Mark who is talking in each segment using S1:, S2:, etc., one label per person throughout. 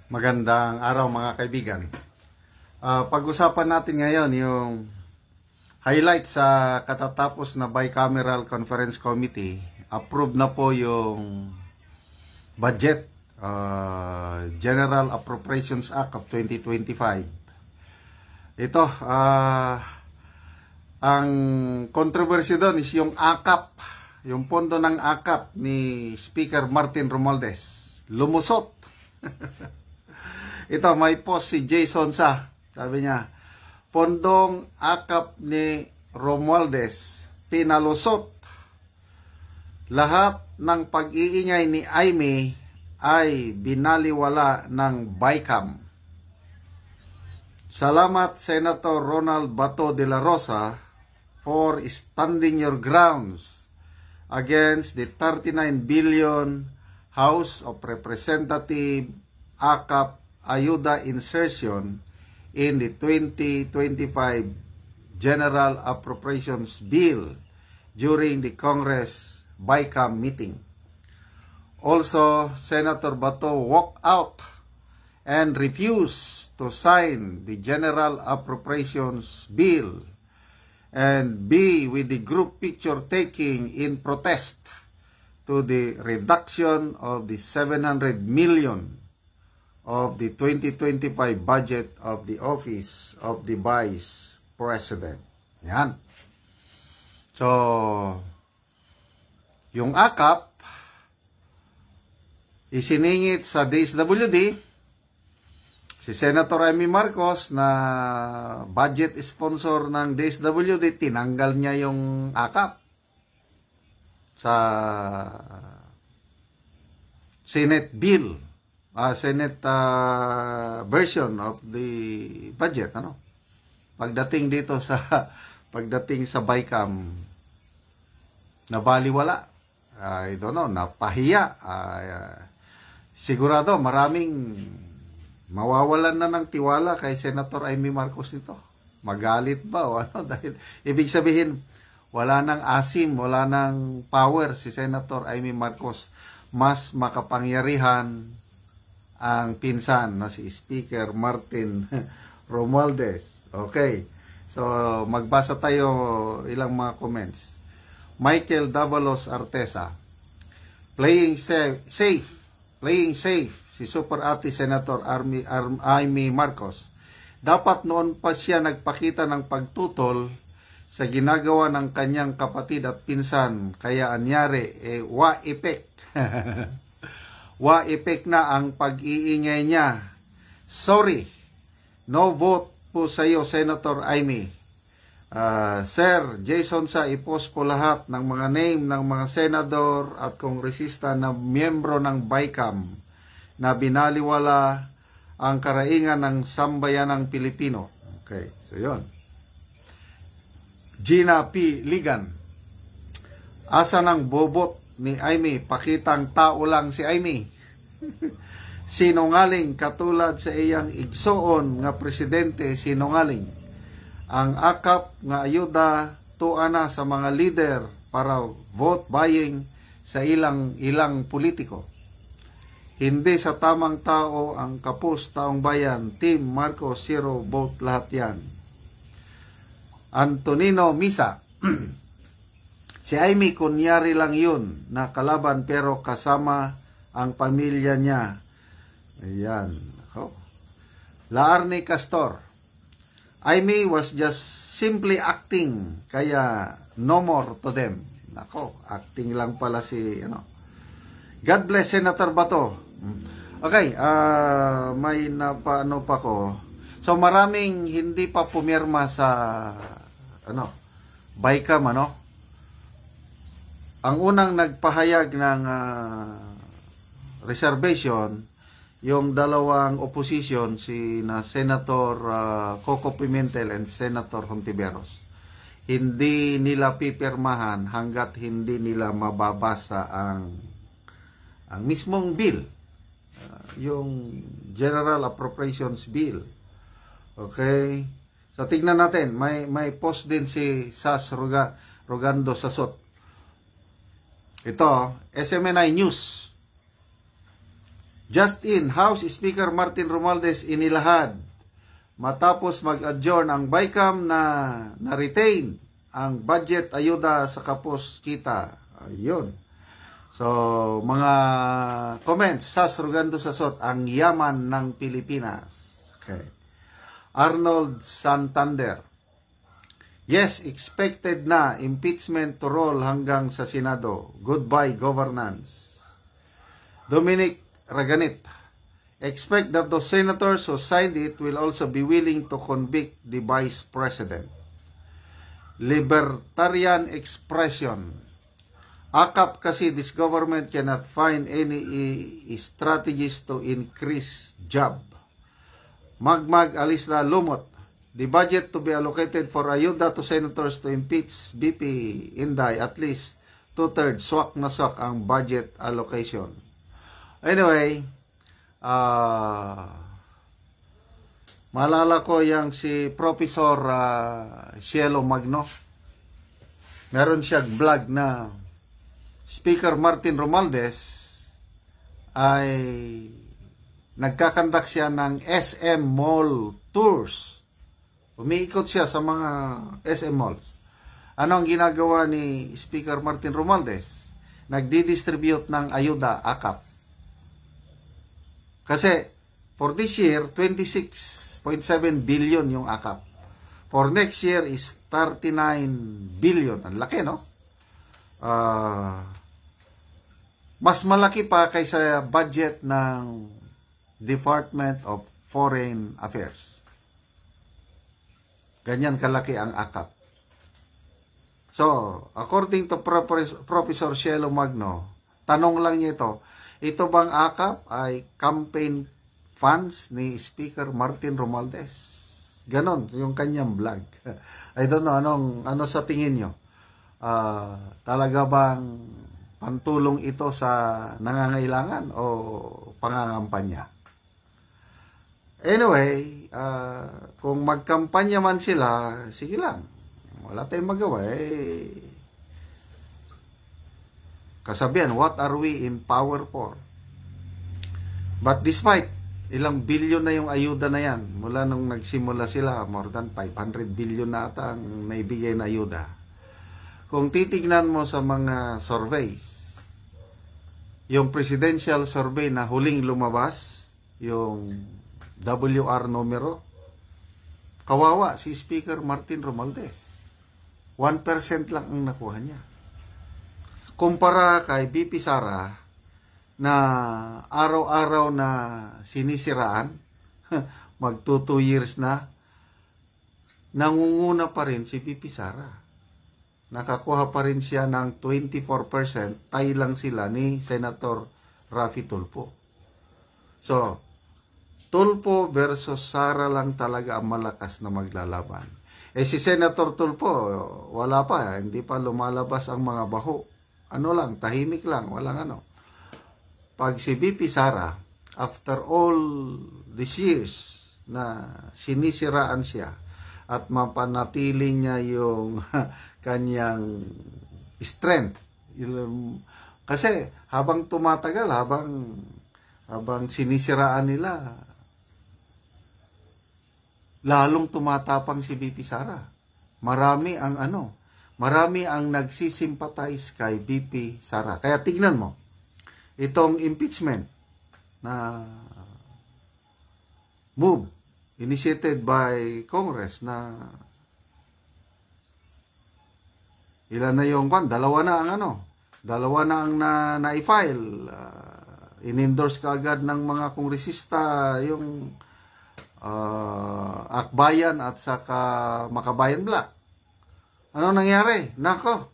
S1: Magandang araw mga kaibigan. Pag-usapan natin ngayon yung highlight sa katatapos na Bicameral Conference Committee. Approved na po yung budget, General Appropriations Act of 2025. Ito, ang controversy doon is yung AKAP, yung pondo ng AKAP ni Speaker Martin Romualdez. Lumusot. Ito, may post si Jason Sa. Sabi niya, pondong AKAP ni Romualdez, pinalusot. Lahat ng pag-iingay ni Aimee ay binaliwala ng BICAM. Salamat, Senator Ronald Bato de la Rosa, for standing your grounds against the 39 billion House of Representatives AKAP Ayuda insertion in the 2025 General Appropriations Bill during the Congress BICAM meeting. Also, Senator Bato walked out and refused to sign the General Appropriations Bill and be with the group picture taking in protest to the reduction of the 700 million of the 2025 budget of the Office of the Vice President. Yan. So, yung AKAP, isiningit sa DSWD, si Senator Amy Marcos na budget sponsor ng DSWD, tinanggal niya yung AKAP sa Senate bill. Senate version of the budget, pagdating sa BICAM, nabaliwala, I don't know, napahiya, sigurado maraming mawawalan na ng tiwala kay Senator Amy Marcos nito. Magalit ba o ano? Dahil ibig sabihin wala nang asim, wala nang power si Senator Amy Marcos, mas makapangyarihan ang pinsan na si Speaker Martin Romualdez. Okay. So, magbasa tayo ilang mga comments. Michael Davalos Artesa. Playing safe. Si Super Ate Senator Amy Marcos. Dapat noon pa siya nagpakita ng pagtutol sa ginagawa ng kanyang kapatid at pinsan. Kaya anyari, wa-epek. Wa-epek na ang pag-iingay niya. Sorry, no vote po sa iyo, Senator Amy. Sir Jason Sa, i-post po lahat ng mga name ng mga senador at kongresista na miyembro ng BICAM na binaliwala ang karaingan ng sambayanang Pilipino. Okay, so yun. Gina P. Ligan. Asa ng bobot ni Aimee, pakitang tao lang si Aimee. Sinungaling katulad sa iyang igsoon nga presidente, sinungaling. Ang AKAP nga ayuda tuana sa mga leader para vote buying sa ilang politiko. Hindi sa tamang tao ang kapos taong bayan. Team Marcos, zero vote lahat yan. Antonino Misa. Si Aimee, kunyari lang yun na kalaban pero kasama ang pamilya niya. Ayan. Laarne Castor. Aimee was just simply acting, kaya no more to them. Nako, acting lang pala si, God bless Senator Bato. Okay, may napaano pa ko. So maraming hindi pa pumirma sa, BICAM, Ang unang nagpahayag ng reservation, yung dalawang opposition, si na Senator Coco Pimentel and Senator Hontiveros. Hindi nila pipirmahan hanggat hindi nila mababasa ang mismong bill, yung General Appropriations Bill. Okay? So tignan natin, may post din si Sas Rogando Sasot. Ito, SMNI News. Just in, House Speaker Martin Romualdez inilahad matapos mag-adjourn ang BICAM na na-retain ang budget ayuda sa kapos kita. Ayun. So, mga comments, Sas Rugando Sasot, ang yaman ng Pilipinas. Okay. Arnold Santander. Yes, expected na impeachment to roll hanggang sa Senado. Goodbye governance. Dominic Raganit. Expect that those senators who signed it will also be willing to convict the Vice President. Libertarian expression. AKAP kasi this government cannot find any strategies to increase job. Magmag Alisla Lumot. The budget to be allocated for ayuda to senators to impeach BP Inday at least 2/3 swak na swak ang budget allocation. Anyway, maalala ko yung si Professor Cielo Magno. Meron siyang vlog na Speaker Martin Romualdez ay nagkakandak siya ng SM Mall Tours. Umiikot siya sa mga SM Malls. Ano ang ginagawa ni Speaker Martin Romualdez? Nagdi-distribute ng ayuda, AKAP. Kasi, for this year, 26.7 billion yung AKAP. For next year is 39 billion. Ang laki, no? Mas malaki pa kaysa budget ng Department of Foreign Affairs. Ganyan kalaki ang AKAP. So, according to Professor Cielo Magno, tanong lang niya ito bang AKAP ay campaign funds ni Speaker Martin Romualdez? Ganon, yung kanyang vlog. I don't know, ano sa tingin nyo? Talaga bang pantulong ito sa nangangailangan o pangangampanya? Anyway, kung magkampanya man sila, sige lang. Wala tayong magawa. Kasabihan, what are we in power for? But despite, ilang bilyon na yung ayuda na yan. Mula nung nagsimula sila, more than 500 billion na ata ang naibigay na ayuda. Kung titignan mo sa mga surveys, yung presidential survey na huling lumabas, yung WR numero, kawawa si Speaker Martin Romualdez. 1% lang ang nakuha niya. Kumpara kay BP Sara na araw-araw na sinisiraan, magto 2 years na, nangunguna pa rin si BP Sara. Nakakuha pa rin siya ng 24%, tay lang sila ni Senator Raffy Tulfo. So, Tulfo versus Sara lang talaga ang malakas na maglalaban. Si Senator Tulfo, wala pa, hindi pa lumalabas ang mga baho. Ano lang, tahimik lang, walang ano. Pag si BP Sara, after all these years na sinisiraan siya at mapanatili niya yung kanyang strength. Kasi habang tumatagal, habang sinisiraan nila, lalong tumatapang si BP Sara. Marami ang nagsisimpatize kay BP Sara. Kaya tignan mo, itong impeachment na move initiated by Congress na ilan na yung dalawa na ang na-file. In-endorse kaagad ng mga kongresista yung Akbayan at saka Makabayan Black. Ano nangyari? Nako,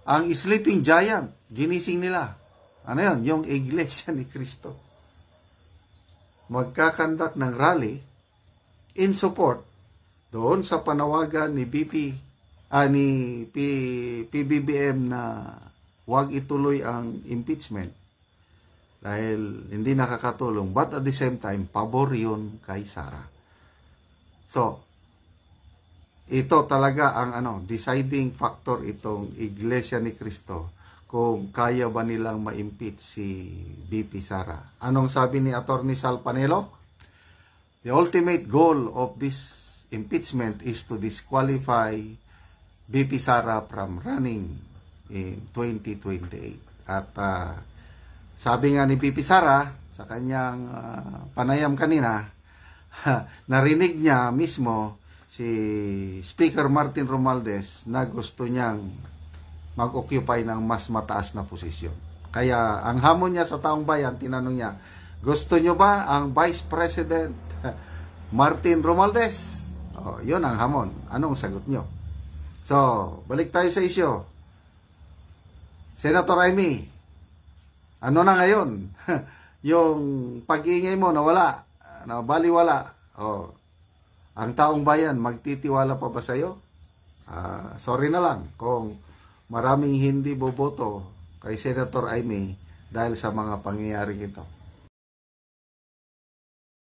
S1: ang sleeping giant, ginising nila. Ano yun? Yung Iglesia ni Cristo. Magkakandak ng rally in support doon sa panawagan ni PBBM na huwag ituloy ang impeachment dahil hindi nakakatulong. But at the same time, pabor yun kay Sara. So, ito talaga ang deciding factor itong Iglesia ni Cristo kung kaya ba nilang ma-impeach si VP Sara. Anong sabi ni Attorney Sal Panelo? The ultimate goal of this impeachment is to disqualify VP Sara from running in 2028. At sabi nga ni VP Sara sa kanyang panayam kanina, narinig niya mismo si Speaker Martin Romualdez na gusto niyang mag-occupy ng mas mataas na posisyon. Kaya ang hamon niya sa taong bayan, tinanong niya, gusto niyo ba ang Vice President Martin Romualdez? Oh, yun ang hamon. Anong sagot niyo? So, balik tayo sa isyo. Senator Amy, ano na ngayon? Yung pag-iingay mo nawala, baliwala. Oh, ang taong bayan, magtitiwala pa ba sa'yo? Sorry na lang kung maraming hindi boboto kay Senator Amy dahil sa mga pangyayaring ito.